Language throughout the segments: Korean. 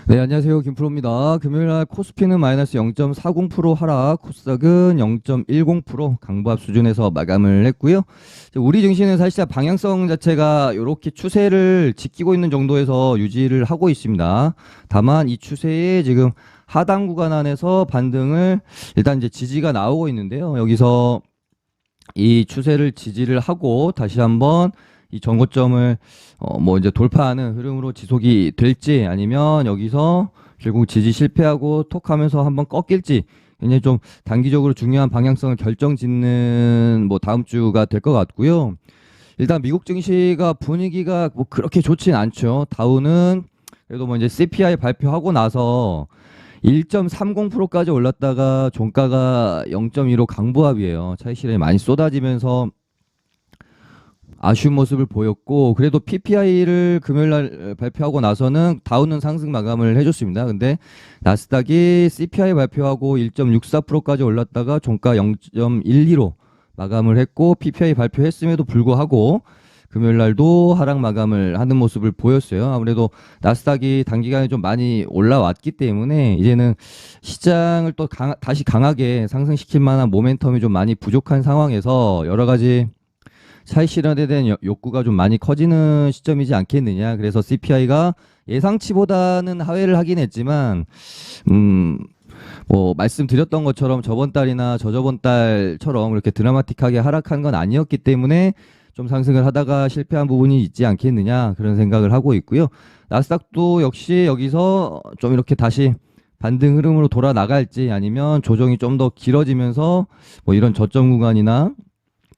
네, 안녕하세요. 김프로입니다. 금요일날 코스피는 마이너스 0.40% 하락, 코스닥은 0.10% 강보합 수준에서 마감을 했고요. 우리 증시는 사실 방향성 자체가 이렇게 추세를 지키고 있는 정도에서 유지를 하고 있습니다. 다만 이 추세에 지금 하단 구간 안에서 반등을 일단 이제 지지가 나오고 있는데요. 여기서 이 추세를 지지를 하고 다시 한번 이 전고점을 뭐 이제 돌파하는 흐름으로 지속이 될지 아니면 여기서 결국 지지 실패하고 톡 하면서 한번 꺾일지 굉장히 좀 단기적으로 중요한 방향성을 결정짓는 뭐 다음 주가 될 것 같고요. 일단 미국 증시가 분위기가 뭐 그렇게 좋진 않죠. 다우는 그래도 뭐 이제 CPI 발표하고 나서 1.30%까지 올랐다가 종가가 0.25 강보합이에요. 차익 실현이 많이 쏟아지면서 아쉬운 모습을 보였고, 그래도 PPI를 금요일날 발표하고 나서는 다우는 상승 마감을 해줬습니다. 근데 나스닥이 CPI 발표하고 1.64%까지 올랐다가 종가 0.12로 마감을 했고, PPI 발표했음에도 불구하고 금요일날도 하락 마감을 하는 모습을 보였어요. 아무래도 나스닥이 단기간에 좀 많이 올라왔기 때문에 이제는 시장을 또 다시 강하게 상승시킬 만한 모멘텀이 좀 많이 부족한 상황에서 여러 가지 차익 실현에 대한 욕구가 좀 많이 커지는 시점이지 않겠느냐. 그래서 CPI가 예상치보다는 하회를 하긴 했지만, 음, 뭐 말씀드렸던 것처럼 저번 달이나 저저번 달처럼 그렇게 드라마틱하게 하락한 건 아니었기 때문에 좀 상승을 하다가 실패한 부분이 있지 않겠느냐 그런 생각을 하고 있고요. 나스닥도 역시 여기서 좀 이렇게 다시 반등 흐름으로 돌아 나갈지 아니면 조정이 좀 더 길어지면서 뭐 이런 저점 구간이나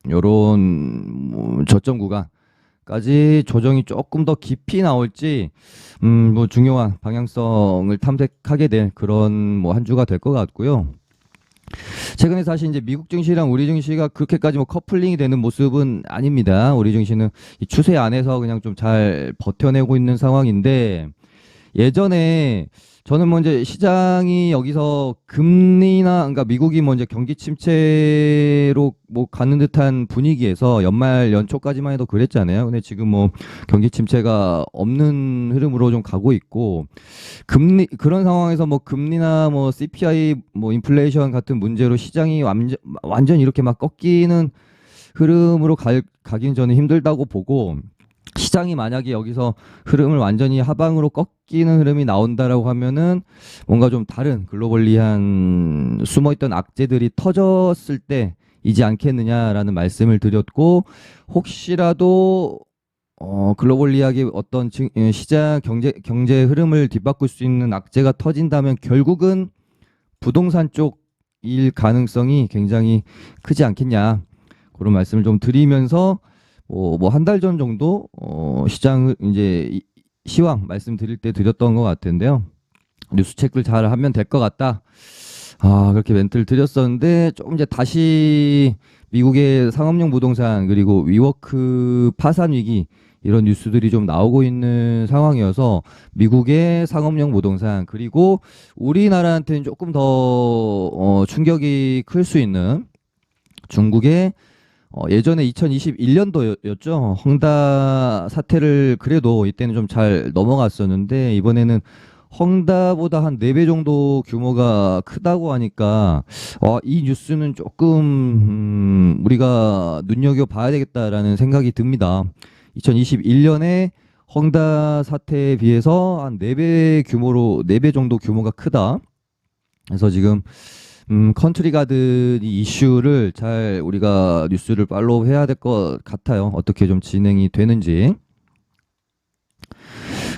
요런 뭐 저점 구간까지 조정이 조금 더 깊이 나올지 뭐 중요한 방향성을 탐색하게 될 그런 뭐 한 주가 될 것 같고요. 최근에 사실 이제 미국 증시랑 우리 증시가 그렇게까지 뭐 커플링이 되는 모습은 아닙니다. 우리 증시는 이 추세 안에서 그냥 좀 잘 버텨내고 있는 상황인데, 예전에 저는 뭐 이제 시장이 여기서 금리나 그러니까 미국이 뭐 이제 경기 침체로 뭐 가는 듯한 분위기에서 연말 연초까지만 해도 그랬잖아요. 근데 지금 뭐 경기 침체가 없는 흐름으로 좀 가고 있고, 금리 그런 상황에서 뭐 금리나 뭐 CPI 뭐 인플레이션 같은 문제로 시장이 완전 이렇게 막 꺾이는 흐름으로 가긴 저는 힘들다고 보고, 시장이 만약에 여기서 흐름을 완전히 하방으로 꺾이는 흐름이 나온다라고 하면은 뭔가 좀 다른 글로벌리한 숨어있던 악재들이 터졌을 때이지 않겠느냐라는 말씀을 드렸고, 혹시라도 글로벌리하게 어떤 시장 경제 흐름을 뒤바꿀 수 있는 악재가 터진다면 결국은 부동산 쪽일 가능성이 굉장히 크지 않겠냐, 그런 말씀을 좀 드리면서 뭐 한 달 전 정도 시장 이제 시황 말씀드릴 때 드렸던 것 같은데요. 뉴스 체크를 잘 하면 될 것 같다. 그렇게 멘트를 드렸었는데 조금 이제 다시 미국의 상업용 부동산 그리고 위워크 파산 위기 이런 뉴스들이 좀 나오고 있는 상황이어서 미국의 상업용 부동산 그리고 우리나라한테는 조금 더 충격이 클 수 있는 중국의 예전에 2021년도였죠. 헝다 사태를 그래도 이때는 좀 잘 넘어갔었는데, 이번에는 헝다보다 한 4배 정도 규모가 크다고 하니까 이 뉴스는 조금 우리가 눈여겨봐야 되겠다라는 생각이 듭니다. 2021년에 헝다 사태에 비해서 한 4배 규모로 4배 정도 규모가 크다. 그래서 지금 컨트리 가든 이 이슈를 잘 우리가 뉴스를 팔로우 해야 될 것 같아요. 어떻게 좀 진행이 되는지.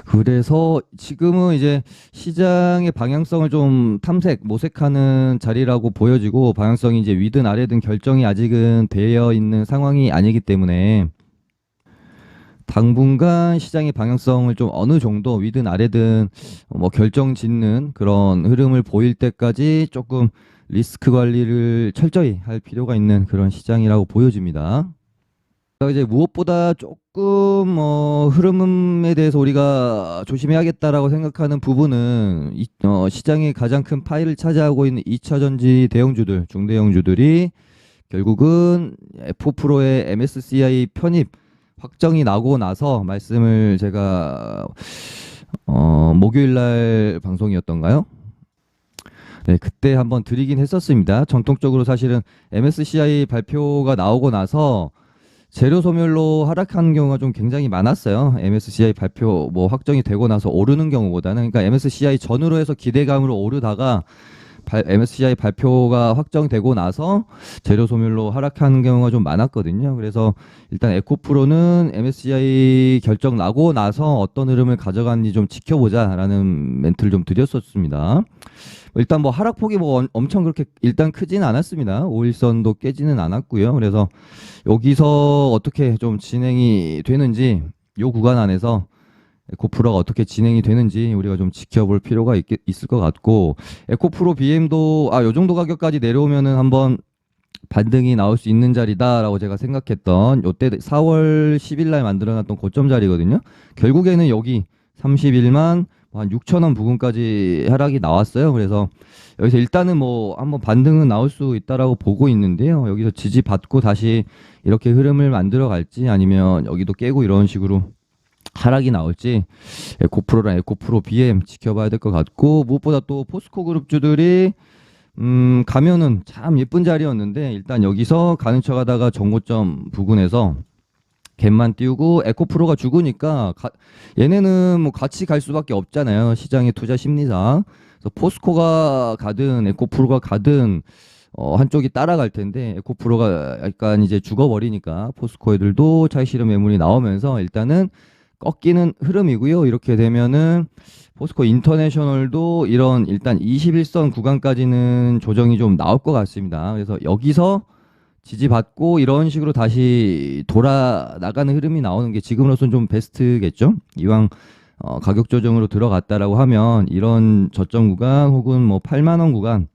그래서 지금은 이제 시장의 방향성을 좀 모색하는 자리라고 보여지고, 방향성이 이제 위든 아래든 결정이 아직은 되어 있는 상황이 아니기 때문에 당분간 시장의 방향성을 좀 어느 정도 위든 아래든 뭐 결정 짓는 그런 흐름을 보일 때까지 조금 리스크 관리를 철저히 할 필요가 있는 그런 시장이라고 보여집니다. 이제 무엇보다 조금 흐름에 대해서 우리가 조심해야겠다라고 생각하는 부분은 시장의 가장 큰 파일을 차지하고 있는 2차 전지 대형주들, 중대형주들이 결국은 F4의 MSCI 편입 확정이 나고 나서 말씀을 제가 목요일 날 방송이었던가요? 네, 그때 한번 드리긴 했었습니다. 전통적으로 사실은 MSCI 발표가 나오고 나서 재료 소멸로 하락하는 경우가 좀 굉장히 많았어요. MSCI 발표 뭐 확정이 되고 나서 오르는 경우보다는, 그러니까 MSCI 전후로 해서 기대감으로 오르다가 MSCI 발표가 확정되고 나서 재료 소멸로 하락하는 경우가 좀 많았거든요. 그래서 일단 에코프로는 MSCI 결정 나고 나서 어떤 흐름을 가져갔는지 좀 지켜보자라는 멘트를 좀 드렸었습니다. 일단 뭐 하락폭이 뭐 엄청 그렇게 일단 크지는 않았습니다. 5일선도 깨지는 않았고요. 그래서 여기서 어떻게 좀 진행이 되는지, 요 구간 안에서 에코프로가 어떻게 진행이 되는지 우리가 좀 지켜볼 필요가 있을 것 같고, 에코프로 BM도 요 정도 가격까지 내려오면은 한번 반등이 나올 수 있는 자리다라고 제가 생각했던, 요때 4월 10일 날 만들어놨던 고점 자리거든요. 결국에는 여기 31만 한 6천 원 부근까지 하락이 나왔어요. 그래서 여기서 일단은 뭐 한번 반등은 나올 수 있다라고 보고 있는데요. 여기서 지지받고 다시 이렇게 흐름을 만들어 갈지, 아니면 여기도 깨고 이런 식으로 하락이 나올지, 에코프로랑 에코프로 BM 지켜봐야 될 것 같고, 무엇보다 또 포스코 그룹주들이 가면은 참 예쁜 자리였는데, 일단 여기서 가는 척 하다가 정고점 부근에서 갭만 띄우고 에코프로가 죽으니까 얘네는 뭐 같이 갈 수밖에 없잖아요. 시장의 투자 심리상. 그래서 포스코가 가든 에코프로가 가든 한쪽이 따라갈 텐데, 에코프로가 약간 이제 죽어버리니까 포스코 애들도 차익 실현 매물이 나오면서 일단은 꺾이는 흐름이고요. 이렇게 되면은 포스코 인터내셔널도 이런 일단 21선 구간까지는 조정이 좀 나올 것 같습니다. 그래서 여기서 지지받고 이런 식으로 다시 돌아 나가는 흐름이 나오는 게 지금으로서는 좀 베스트겠죠. 이왕 가격 조정으로 들어갔다라고 하면 이런 저점 구간 혹은 뭐 8만 원 구간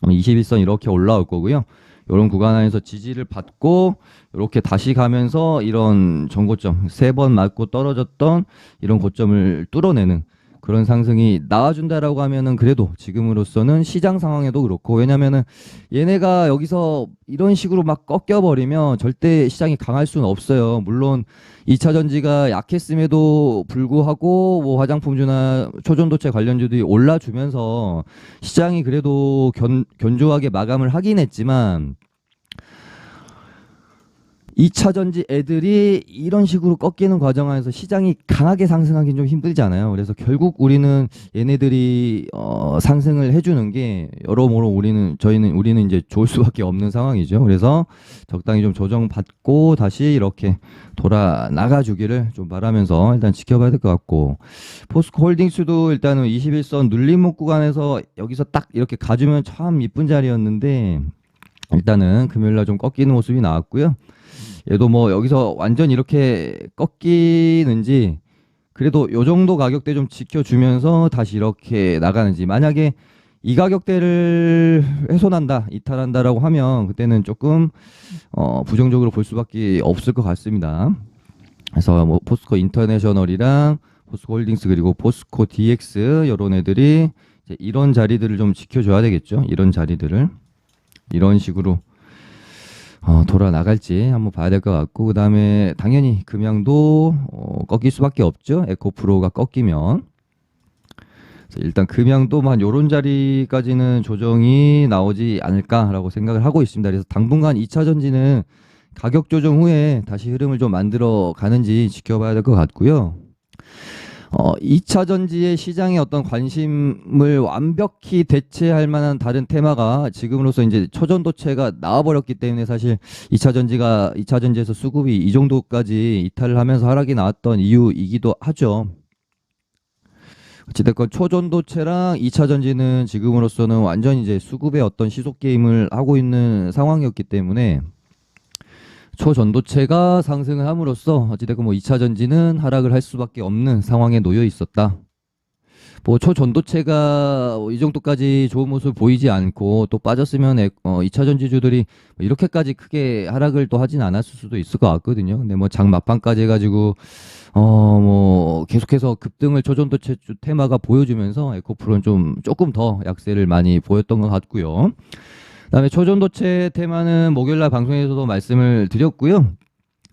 21선 이렇게 올라올 거고요. 이런 구간 안에서 지지를 받고 이렇게 다시 가면서 이런 전고점 3번 맞고 떨어졌던 이런 고점을 뚫어내는 그런 상승이 나와준다라고 하면은, 그래도 지금으로서는 시장 상황에도 그렇고, 왜냐면은 얘네가 여기서 이런 식으로 막 꺾여버리면 절대 시장이 강할 수는 없어요. 물론 2차 전지가 약했음에도 불구하고 뭐 화장품주나 초전도체 관련주들이 올라주면서 시장이 그래도 견조하게 마감을 하긴 했지만, 2차 전지 애들이 이런 식으로 꺾이는 과정 안에서 시장이 강하게 상승하기는 좀 힘들잖아요. 그래서 결국 우리는 얘네들이 상승을 해주는 게 여러모로 우리는 이제 좋을 수밖에 없는 상황이죠. 그래서 적당히 좀 조정받고 다시 이렇게 돌아 나가주기를 좀 바라면서 일단 지켜봐야 될 것 같고, 포스코 홀딩스도 일단은 21선 눌림목 구간에서 여기서 딱 이렇게 가주면 참 이쁜 자리였는데, 일단은 금요일날 좀 꺾이는 모습이 나왔고요. 얘도 뭐 여기서 완전 이렇게 꺾이는지, 그래도 요 정도 가격대 좀 지켜주면서 다시 이렇게 나가는지, 만약에 이 가격대를 훼손한다, 이탈한다라고 하면 그때는 조금 부정적으로 볼 수밖에 없을 것 같습니다. 그래서 뭐 포스코 인터내셔널이랑 포스코 홀딩스 그리고 포스코 DX 이런 애들이 이제 이런 자리들을 좀 지켜줘야 되겠죠. 이런 자리들을 이런 식으로 돌아 나갈지 한번 봐야 될 것 같고, 그 다음에 당연히 금양도 꺾일 수밖에 없죠. 에코프로가 꺾이면. 일단 금양도 한 요런 자리까지는 조정이 나오지 않을까라고 생각을 하고 있습니다. 그래서 당분간 2차 전지는 가격 조정 후에 다시 흐름을 좀 만들어 가는지 지켜봐야 될 것 같고요. 2차 전지의 시장의 어떤 관심을 완벽히 대체할 만한 다른 테마가 지금으로서 이제 초전도체가 나와버렸기 때문에, 사실 2차 전지에서 수급이 이 정도까지 이탈을 하면서 하락이 나왔던 이유이기도 하죠. 어찌됐건 초전도체랑 2차 전지는 지금으로서는 완전 이제 수급의 어떤 시속 게임을 하고 있는 상황이었기 때문에, 초전도체가 상승을 함으로써 어찌됐건 뭐 2차 전지는 하락을 할 수밖에 없는 상황에 놓여 있었다. 뭐 초전도체가 이 정도까지 좋은 모습을 보이지 않고 또 빠졌으면 2차 전지주들이 이렇게까지 크게 하락을 또 하진 않았을 수도 있을 것 같거든요. 근데 뭐 장 막판까지 해가지고 뭐 계속해서 급등을 초전도체 테마가 보여주면서 에코프로는 조금 더 약세를 많이 보였던 것 같고요. 그다음에 초전도체 테마는 목요일날 방송에서도 말씀을 드렸고요.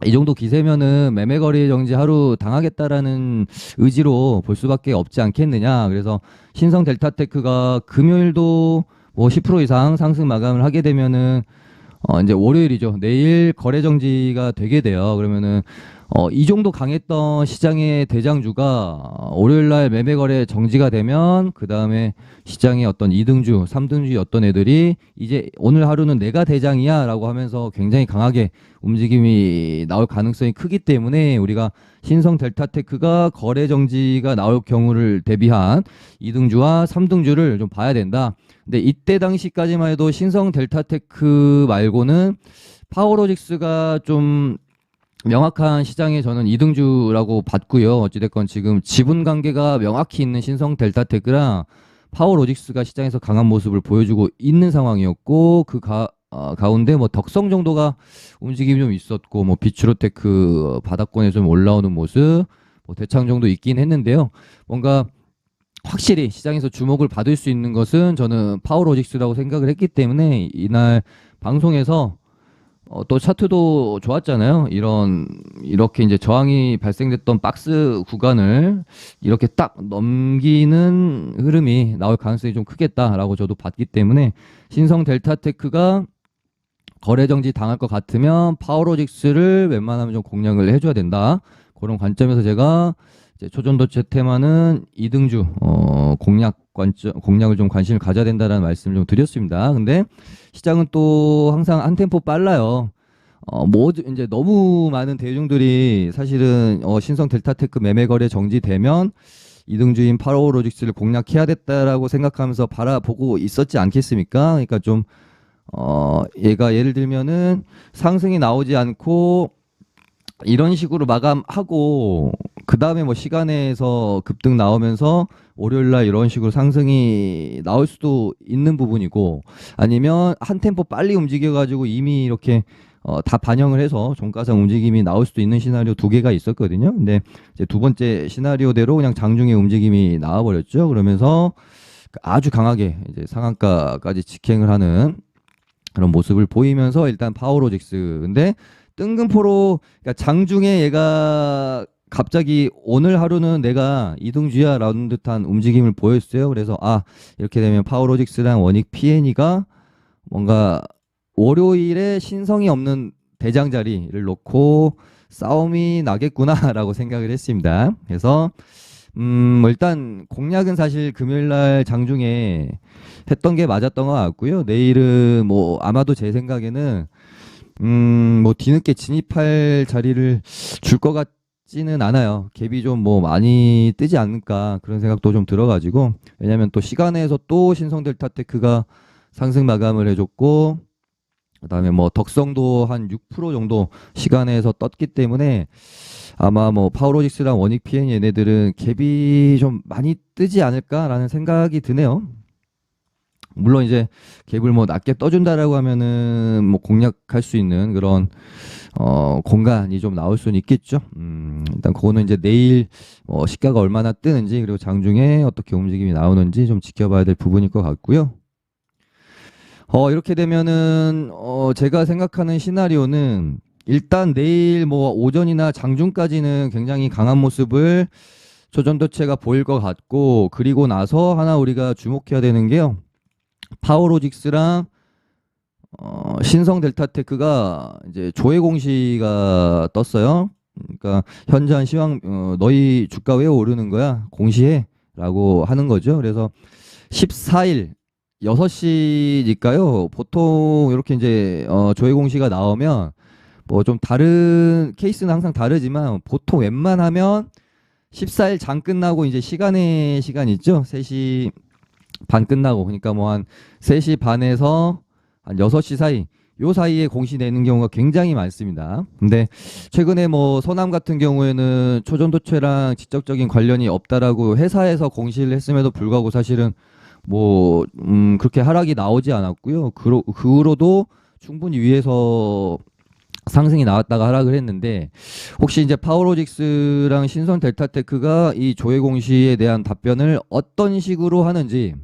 이 정도 기세면은 매매 거래 정지 하루 당하겠다라는 의지로 볼 수밖에 없지 않겠느냐. 그래서 신성 델타테크가 금요일도 뭐 10% 이상 상승 마감을 하게 되면은 이제 월요일이죠. 내일 거래 정지가 되게 돼요. 그러면은 이 정도 강했던 시장의 대장주가 월요일 날 매매 거래 정지가 되면 그 다음에 시장의 어떤 2등주, 3등주였던 애들이 이제 오늘 하루는 내가 대장이야라고 하면서 굉장히 강하게 움직임이 나올 가능성이 크기 때문에 우리가 신성 델타테크가 거래 정지가 나올 경우를 대비한 2등주와 3등주를 좀 봐야 된다. 근데 이때 당시까지만 해도 신성 델타테크 말고는 파워로직스가 좀 명확한 시장에 저는 2등주라고 봤고요. 어찌됐건 지금 지분 관계가 명확히 있는 신성 델타테크랑 파워로직스가 시장에서 강한 모습을 보여주고 있는 상황이었고 가운데 뭐 덕성 정도가 움직임이 좀 있었고 뭐 비추로테크 바닥권에 좀 올라오는 모습 뭐 대창 정도 있긴 했는데요. 뭔가 확실히 시장에서 주목을 받을 수 있는 것은 저는 파워로직스라고 생각을 했기 때문에 이날 방송에서 또 차트도 좋았잖아요. 이렇게 이제 저항이 발생됐던 박스 구간을 이렇게 딱 넘기는 흐름이 나올 가능성이 좀 크겠다라고 저도 봤기 때문에 신성 델타테크가 거래 정지 당할 것 같으면 파워로직스를 웬만하면 좀 공략을 해줘야 된다. 그런 관점에서 제가 이제 초전도체 테마는 2등주 공략을 좀 관심을 가져야 된다라는 말씀을 좀 드렸습니다. 근데 시장은 또 항상 한 템포 빨라요. 이제 너무 많은 대중들이 사실은 신성 델타테크 매매 거래 정지되면 2등주인 파워로직스를 공략해야 됐다라고 생각하면서 바라보고 있었지 않겠습니까? 그러니까 좀 얘가 예를 들면은 상승이 나오지 않고 이런 식으로 마감하고 그 다음에 뭐 시간에서 급등 나오면서 월요일날 이런 식으로 상승이 나올 수도 있는 부분이고 아니면 한 템포 빨리 움직여가지고 이미 이렇게 다 반영을 해서 종가상 움직임이 나올 수도 있는 시나리오 두 개가 있었거든요. 근데 이제 두 번째 시나리오대로 그냥 장중에 움직임이 나와버렸죠. 그러면서 아주 강하게 이제 상한가까지 직행을 하는 그런 모습을 보이면서 일단 파워로직스 근데 뜬금포로 그러니까 장중에 얘가 갑자기 오늘 하루는 내가 이등주야 라는 듯한 움직임을 보였어요. 그래서 이렇게 되면 파워로직스랑 원익 PN이가 뭔가 월요일에 신성이 없는 대장 자리를 놓고 싸움이 나겠구나라고 생각을 했습니다. 그래서 뭐 일단 공략은 사실 금요일날 장중에 했던 게 맞았던 것 같고요. 내일은 뭐 아마도 제 생각에는 뭐 뒤늦게 진입할 자리를 줄 것 같지는 않아요. 갭이 좀 뭐 많이 뜨지 않을까 그런 생각도 좀 들어가지고 왜냐면 또 시간에서 또 신성 델타테크가 상승 마감을 해줬고 그다음에 뭐 덕성도 한 6% 정도 시간에서 떴기 때문에 아마 뭐 파워로직스랑 원익 PN 얘네들은 갭이 좀 많이 뜨지 않을까라는 생각이 드네요. 물론 이제 갭을 뭐 낮게 떠준다라고 하면은 뭐 공략할 수 있는 그런 공간이 좀 나올 수는 있겠죠. 일단 그거는 이제 내일 시가가 얼마나 뜨는지 그리고 장중에 어떻게 움직임이 나오는지 좀 지켜봐야 될 부분일 것 같고요. 이렇게 되면은 제가 생각하는 시나리오는 일단 내일 뭐 오전이나 장중까지는 굉장히 강한 모습을 초전도체가 보일 것 같고 그리고 나서 하나 우리가 주목해야 되는 게요. 파워로직스랑 신성 델타테크가 이제 조회 공시가 떴어요. 그러니까 현저한 시황 너희 주가 왜 오르는 거야? 공시해라고 하는 거죠. 그래서 14일 6시니까요. 보통 이렇게 이제 조회 공시가 나오면 뭐 좀 다른 케이스는 항상 다르지만 보통 웬만하면 14일 장 끝나고 이제 시간 있죠. 3시 반 끝나고 그러니까 뭐 한 3시 반에서 한 6시 사이 요 사이에 공시 내는 경우가 굉장히 많습니다. 근데 최근에 뭐 서남 같은 경우에는 초전도체랑 직접적인 관련이 없다라고 회사에서 공시를 했음에도 불구하고 사실은 뭐 그렇게 하락이 나오지 않았고요. 그 후로도 충분히 위에서 상승이 나왔다가 하락을 했는데 혹시 이제 파워로직스랑 신성 델타테크가 이 조회 공시에 대한 답변을 어떤 식으로 하는지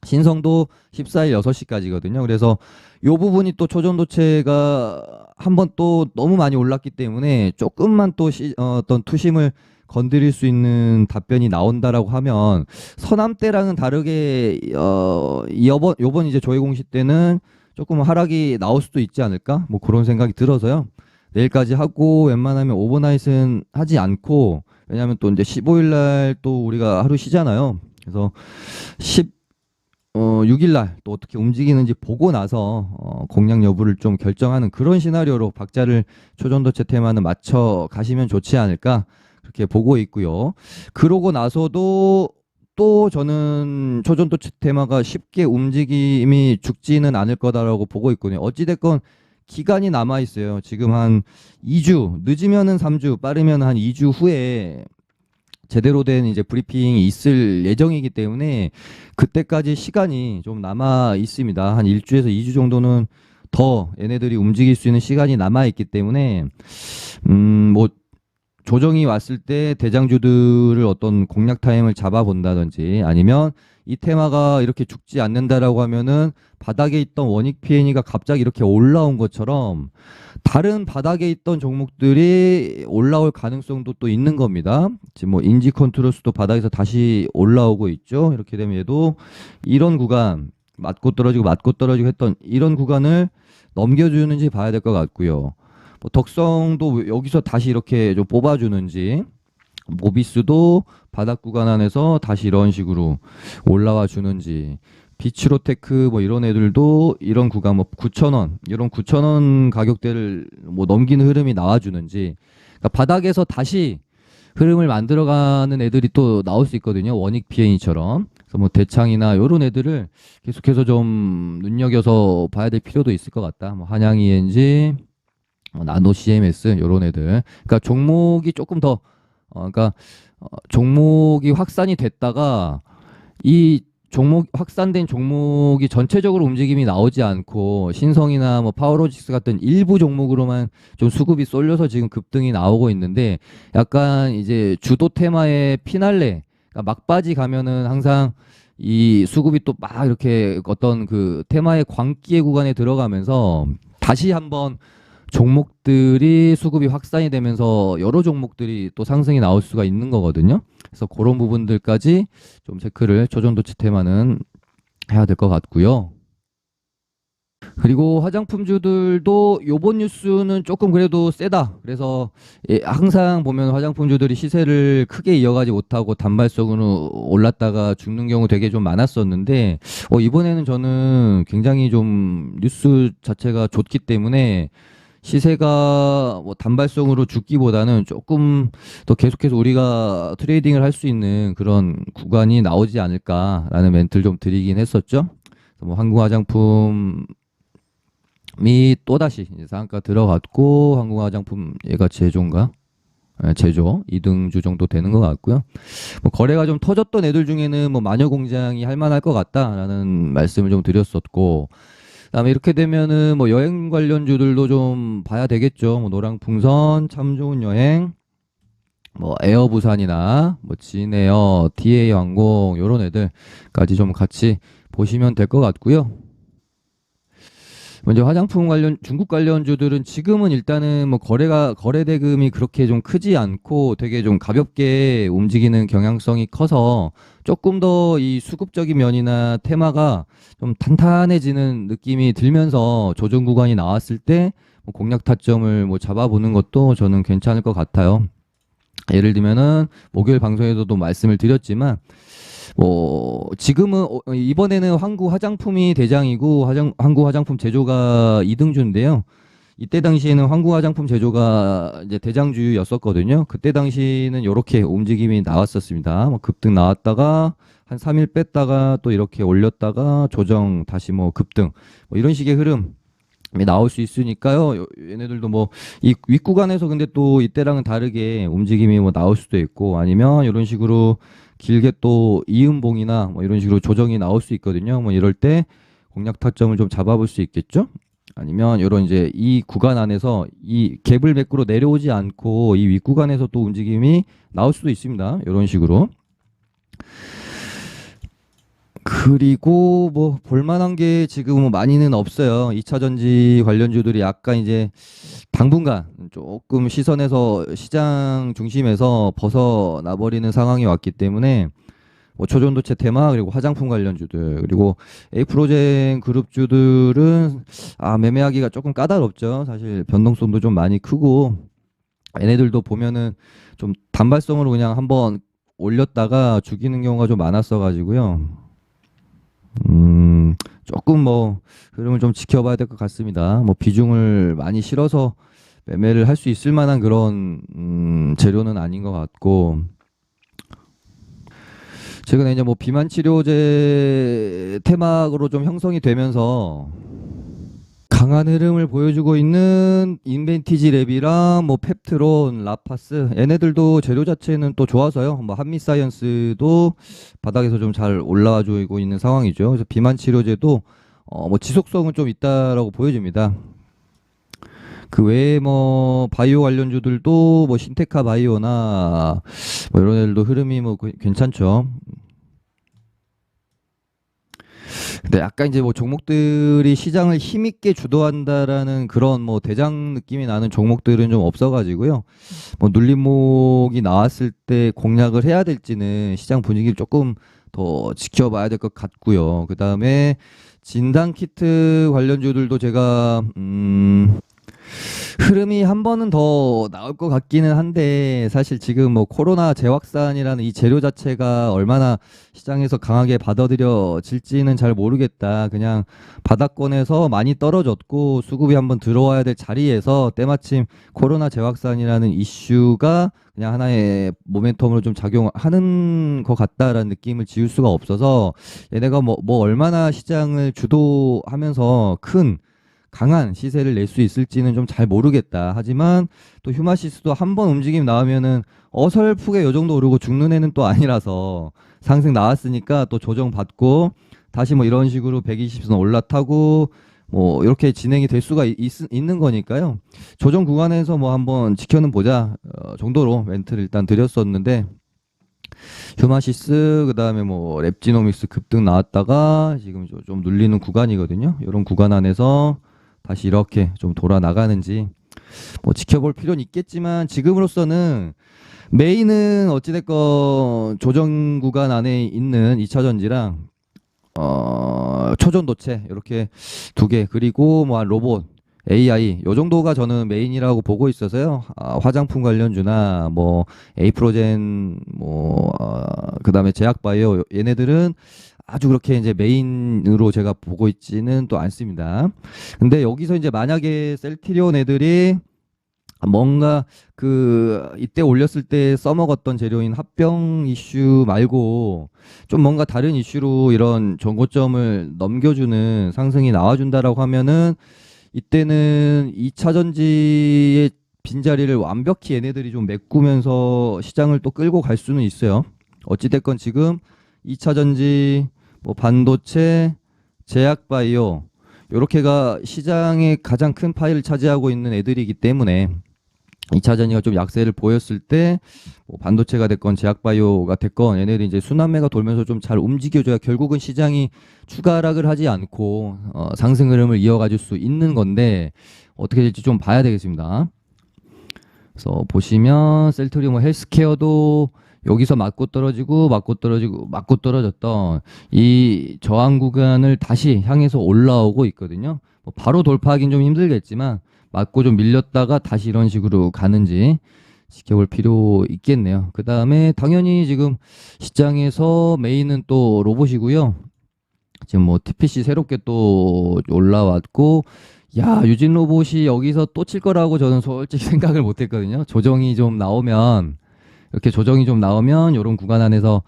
신성도 14일 6시까지거든요. 그래서 요 부분이 또 초전도체가 한번 또 너무 많이 올랐기 때문에 조금만 또 어떤 투심을 건드릴 수 있는 답변이 나온다라고 하면 서남 때랑은 다르게 요번 이제 조회 공시 때는 조금 하락이 나올 수도 있지 않을까? 뭐 그런 생각이 들어서요. 내일까지 하고 웬만하면 오버나잇은 하지 않고, 왜냐하면 또 이제 15일 날 또 우리가 하루 쉬잖아요. 그래서 6일 날 또 어떻게 움직이는지 보고 나서 공략 여부를 좀 결정하는 그런 시나리오로 박자를 초전도체 테마는 맞춰 가시면 좋지 않을까 그렇게 보고 있고요. 그러고 나서도 또 저는 초전도체 테마가 쉽게 움직임이 죽지는 않을 거다라고 보고 있거든요. 어찌됐건 기간이 남아 있어요. 지금 한 2주, 늦으면은 3주, 빠르면 한 2주 후에 제대로 된 이제 브리핑이 있을 예정이기 때문에 그때까지 시간이 좀 남아 있습니다. 한 1주에서 2주 정도는 더 얘네들이 움직일 수 있는 시간이 남아 있기 때문에 뭐 조정이 왔을 때 대장주들을 어떤 공략 타임을 잡아본다든지, 아니면 이 테마가 이렇게 죽지 않는다라고 하면은 바닥에 있던 원익 PN이가 갑자기 이렇게 올라온 것처럼 다른 바닥에 있던 종목들이 올라올 가능성도 또 있는 겁니다. 지금 뭐 인지 컨트롤스도 바닥에서 다시 올라오고 있죠. 이렇게 되면 얘도 이런 구간 맞고 떨어지고 했던 이런 구간을 넘겨주는지 봐야 될 것 같고요. 뭐 덕성도 여기서 다시 이렇게 좀 뽑아주는지, 모비스도 바닥 구간 안에서 다시 이런 식으로 올라와 주는지, 비츠로테크 뭐 이런 애들도 이런 구간 뭐 9,000원 이런 9,000원 가격대를 뭐 넘기는 흐름이 나와주는지, 그러니까 바닥에서 다시 흐름을 만들어가는 애들이 또 나올 수 있거든요. 원익 PN이처럼. 그래서 뭐 대창이나 이런 애들을 계속해서 좀 눈여겨서 봐야 될 필요도 있을 것 같다. 뭐 한양 ENG, 나노 CMS 이런 애들. 그러니까 종목이 조금 더 그러니까 종목이 확산이 됐다가 이 종목 확산된 종목이 전체적으로 움직임이 나오지 않고 신성이나 뭐 파워로직스 같은 일부 종목으로만 좀 수급이 쏠려서 지금 급등이 나오고 있는데, 약간 이제 주도 테마의 피날레, 그러니까 막바지 가면은 항상 이 수급이 또 막 이렇게 어떤 그 테마의 광기의 구간에 들어가면서 다시 한번 종목들이 수급이 확산이 되면서 여러 종목들이 또 상승이 나올 수가 있는 거거든요. 그래서 그런 부분들까지 좀 체크를 초전도체 테마는 해야 될 것 같고요. 그리고 화장품주들도 요번 뉴스는 조금 그래도 세다. 그래서 항상 보면 화장품주들이 시세를 크게 이어가지 못하고 단발성으로 올랐다가 죽는 경우 되게 좀 많았었는데, 이번에는 저는 굉장히 좀 뉴스 자체가 좋기 때문에 시세가 뭐 단발성으로 죽기보다는 조금 더 계속해서 우리가 트레이딩을 할 수 있는 그런 구간이 나오지 않을까라는 멘트를 좀 드리긴 했었죠. 뭐 한국 화장품이 또다시 이제 상한가 들어갔고, 한국 화장품 얘가 제조인가? 제조 2등주 정도 되는 것 같고요. 뭐 거래가 좀 터졌던 애들 중에는 뭐 마녀공장이 할 만할 것 같다라는 말씀을 좀 드렸었고, 그다음에 이렇게 되면은 뭐 여행 관련주들도 좀 봐야 되겠죠. 뭐 노랑풍선, 참 좋은 여행, 뭐 에어부산이나 뭐 진에어, DA항공 요런 애들까지 좀 같이 보시면 될 것 같고요. 먼저 화장품 관련 중국 관련주들은 지금은 일단은 뭐 거래 대금이 그렇게 좀 크지 않고 되게 좀 가볍게 움직이는 경향성이 커서 조금 더 이 수급적인 면이나 테마가 좀 탄탄해지는 느낌이 들면서 조정 구간이 나왔을 때 뭐 공략 타점을 뭐 잡아보는 것도 저는 괜찮을 것 같아요. 예를 들면은 목요일 방송에서도 말씀을 드렸지만 지금은 이번에는 한국 화장품이 대장이고 한국 화장품 제조가 2등주인데요. 이때 당시에는 한국 화장품 제조가 이제 대장주였었거든요. 그때 당시는 이렇게 움직임이 나왔었습니다. 뭐 급등 나왔다가 한 3일 뺐다가 또 이렇게 올렸다가 조정 다시 뭐 급등 뭐 이런 식의 흐름 나올 수 있으니까요. 얘네들도 뭐 이 윗구간에서 근데 또 이때랑은 다르게 움직임이 뭐 나올 수도 있고, 아니면 이런 식으로 길게 또 이음봉이나 뭐 이런 식으로 조정이 나올 수 있거든요. 뭐 이럴 때 공략 타점을 좀 잡아볼 수 있겠죠. 아니면 이런 이제 이 구간 안에서 이 갭을 밖으로 내려오지 않고 이 윗구간에서 또 움직임이 나올 수도 있습니다. 이런 식으로. 그리고 뭐 볼만한 게 지금 많이는 없어요. 2차 전지 관련주들이 약간 이제 당분간 조금 시선에서 시장 중심에서 벗어나 버리는 상황이 왔기 때문에 뭐 초전도체 테마 그리고 화장품 관련주들 그리고 에이프로젠 그룹주들은 매매하기가 조금 까다롭죠. 사실 변동성도 좀 많이 크고 얘네들도 보면은 좀 단발성으로 그냥 한번 올렸다가 죽이는 경우가 좀 많았어 가지고요. 조금 뭐 흐름을 좀 지켜봐야 될 것 같습니다. 뭐 비중을 많이 실어서 매매를 할 수 있을 만한 그런 재료는 아닌 것 같고 최근에 이제 뭐 비만 치료제 테마로 좀 형성이 되면서 강한 흐름을 보여주고 있는 인벤티지 랩이랑 뭐 펩트론, 라파스 얘네들도 재료 자체는 또 좋아서요. 뭐 한미사이언스도 바닥에서 좀 잘 올라와 주고 있는 상황이죠. 그래서 비만 치료제도 뭐 지속성은 좀 있다라고 보여집니다. 그 외에 뭐 바이오 관련주들도 뭐 신테카 바이오나 뭐 이런 애들도 흐름이 뭐 괜찮죠. 근데 약간 이제 뭐 종목들이 시장을 힘있게 주도한다라는 그런 뭐 대장 느낌이 나는 종목들은 좀 없어가지고요. 뭐 눌림목이 나왔을 때 공략을 해야 될지는 시장 분위기를 조금 더 지켜봐야 될 것 같고요. 그 다음에 진단 키트 관련주들도 제가 흐름이 한 번은 더 나올 것 같기는 한데 사실 지금 뭐 코로나 재확산이라는 이 재료 자체가 얼마나 시장에서 강하게 받아들여질지는 잘 모르겠다. 그냥 바닥권에서 많이 떨어졌고 수급이 한번 들어와야 될 자리에서 때마침 코로나 재확산이라는 이슈가 그냥 하나의 모멘텀으로 좀 작용하는 것 같다라는 느낌을 지울 수가 없어서 얘네가 뭐 얼마나 시장을 주도하면서 큰 강한 시세를 낼 수 있을지는 좀 잘 모르겠다. 하지만 또 휴마시스도 한 번 움직임 나오면은 어설프게 요 정도 오르고 죽는 애는 또 아니라서 상승 나왔으니까 또 조정 받고 다시 뭐 이런 식으로 120선 올라타고 뭐 이렇게 진행이 될 수가 있는 거니까요. 조정 구간에서 뭐 한번 지켜는 보자 정도로 멘트를 일단 드렸었는데 휴마시스 그다음에 뭐 랩지노믹스 급등 나왔다가 지금 좀 눌리는 구간이거든요. 이런 구간 안에서 다시 이렇게 좀 돌아 나가는지 뭐 지켜볼 필요는 있겠지만 지금으로서는 메인은 어찌됐건 조정 구간 안에 있는 2차 전지랑 초전도체 이렇게 두 개 그리고 뭐 로봇 AI 요 정도가 저는 메인이라고 보고 있어서요. 화장품 관련주나 뭐 에이프로젠 뭐 그다음에 제약바이오 얘네들은 아주 그렇게 이제 메인으로 제가 보고 있지는 또 않습니다. 근데 여기서 이제 만약에 셀트리온 애들이 뭔가 그 이때 올렸을 때 써먹었던 재료인 합병 이슈 말고 좀 뭔가 다른 이슈로 이런 정고점을 넘겨주는 상승이 나와준다라고 하면은 이때는 2차 전지의 빈자리를 완벽히 얘네들이 좀 메꾸면서 시장을 또 끌고 갈 수는 있어요. 어찌됐건 지금 2차 전지 뭐 반도체, 제약바이오 요렇게가 시장의 가장 큰 파일을 차지하고 있는 애들이기 때문에 2차 전지가 좀 약세를 보였을 때 뭐 반도체가 됐건 제약바이오가 됐건 얘네들이 이제 순환매가 돌면서 좀 잘 움직여줘야 결국은 시장이 추가 하락을 하지 않고 상승 흐름을 이어가줄 수 있는 건데 어떻게 될지 좀 봐야 되겠습니다. 그래서 보시면 셀트리온 헬스케어도 여기서 맞고 떨어지고 맞고 떨어지고 맞고 떨어졌던 이 저항 구간을 다시 향해서 올라오고 있거든요. 뭐 바로 돌파하긴 좀 힘들겠지만 맞고 좀 밀렸다가 다시 이런 식으로 가는지 지켜볼 필요 있겠네요. 그 다음에 당연히 지금 시장에서 메인은 또 로봇이고요. 지금 뭐 TPC 새롭게 또 올라왔고 야 유진 로봇이 여기서 또 칠 거라고 저는 솔직히 생각을 못했거든요. 조정이 좀 나오면 이렇게 조정이 좀 나오면 이런 구간 안에서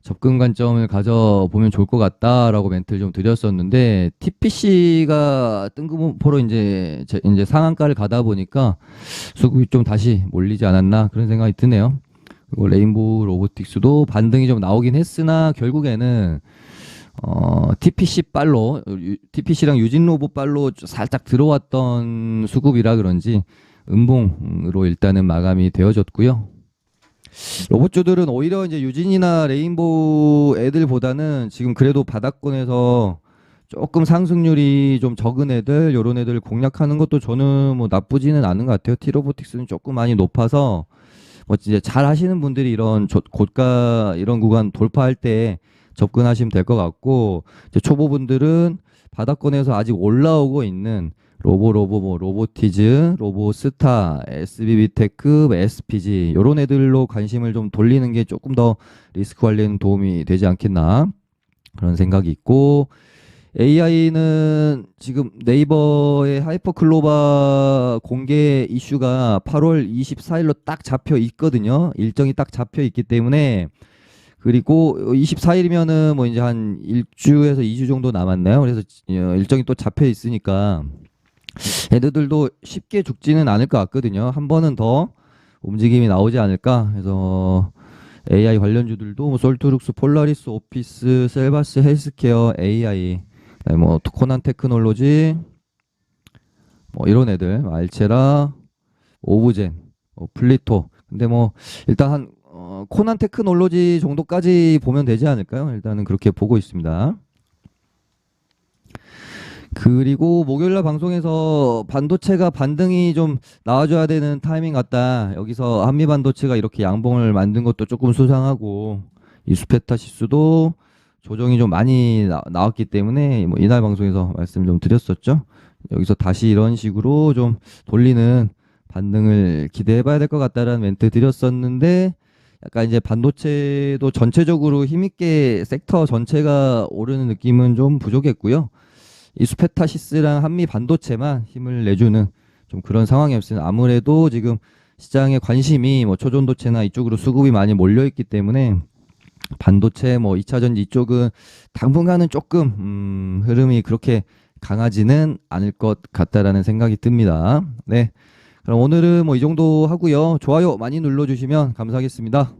접근 관점을 가져보면 좋을 것 같다라고 멘트를 좀 드렸었는데 TPC가 뜬금포로 이제 상한가를 가다 보니까 수급이 좀 다시 몰리지 않았나 그런 생각이 드네요. 그리고 레인보우 로보틱스도 반등이 좀 나오긴 했으나 결국에는 TPC 빨로 TPC랑 유진 로봇 빨로 살짝 들어왔던 수급이라 그런지 음봉으로 일단은 마감이 되어졌고요. 로봇주들은 오히려 이제 유진이나 레인보우 애들보다는 지금 그래도 바닥권에서 조금 상승률이 좀 적은 애들, 요런 애들 공략하는 것도 저는 뭐 나쁘지는 않은 것 같아요. T로보틱스는 조금 많이 높아서 뭐 이제 잘 하시는 분들이 이런 고가 이런 구간 돌파할 때 접근하시면 될 것 같고, 이제 초보분들은 바닥권에서 아직 올라오고 있는 뭐 로보티즈, 로보스타, SBB테크, SPG 요런 애들로 관심을 좀 돌리는 게 조금 더 리스크 관리에는 도움이 되지 않겠나 그런 생각이 있고, AI는 지금 네이버의 하이퍼클로바 공개 이슈가 8월 24일로 딱 잡혀 있거든요. 일정이 딱 잡혀 있기 때문에, 그리고 24일이면은 뭐 이제 한 1주에서 2주 정도 남았나요? 그래서 일정이 또 잡혀 있으니까 애들도 쉽게 죽지는 않을 것 같거든요. 한 번은 더 움직임이 나오지 않을까 해서 AI 관련주들도 뭐 솔트룩스, 폴라리스, 오피스, 셀바스, 헬스케어, AI, 그다음에 뭐 코난 테크놀로지, 뭐 이런 애들, 알체라, 오브젠, 플리토. 근데 뭐 일단 한 코난 테크놀로지 정도까지 보면 되지 않을까요? 일단은 그렇게 보고 있습니다. 그리고 목요일날 방송에서 반도체가 반등이 좀 나와줘야 되는 타이밍 같다. 여기서 한미 반도체가 이렇게 양봉을 만든 것도 조금 수상하고, 이 수페타 지수도 조정이 좀 많이 나왔기 때문에 뭐 이날 방송에서 말씀을 좀 드렸었죠. 여기서 다시 이런 식으로 좀 돌리는 반등을 기대해봐야 될 것 같다라는 멘트 드렸었는데, 약간 이제 반도체도 전체적으로 힘있게 섹터 전체가 오르는 느낌은 좀 부족했고요. 이 스페타시스랑 한미 반도체만 힘을 내주는 좀 그런 상황이었어요. 아무래도 지금 시장의 관심이 뭐 초전도체나 이쪽으로 수급이 많이 몰려있기 때문에 반도체 뭐 2차전지 이쪽은 당분간은 조금 흐름이 그렇게 강하지는 않을 것 같다라는 생각이 듭니다. 네, 그럼 오늘은 뭐 이 정도 하고요. 좋아요 많이 눌러주시면 감사하겠습니다.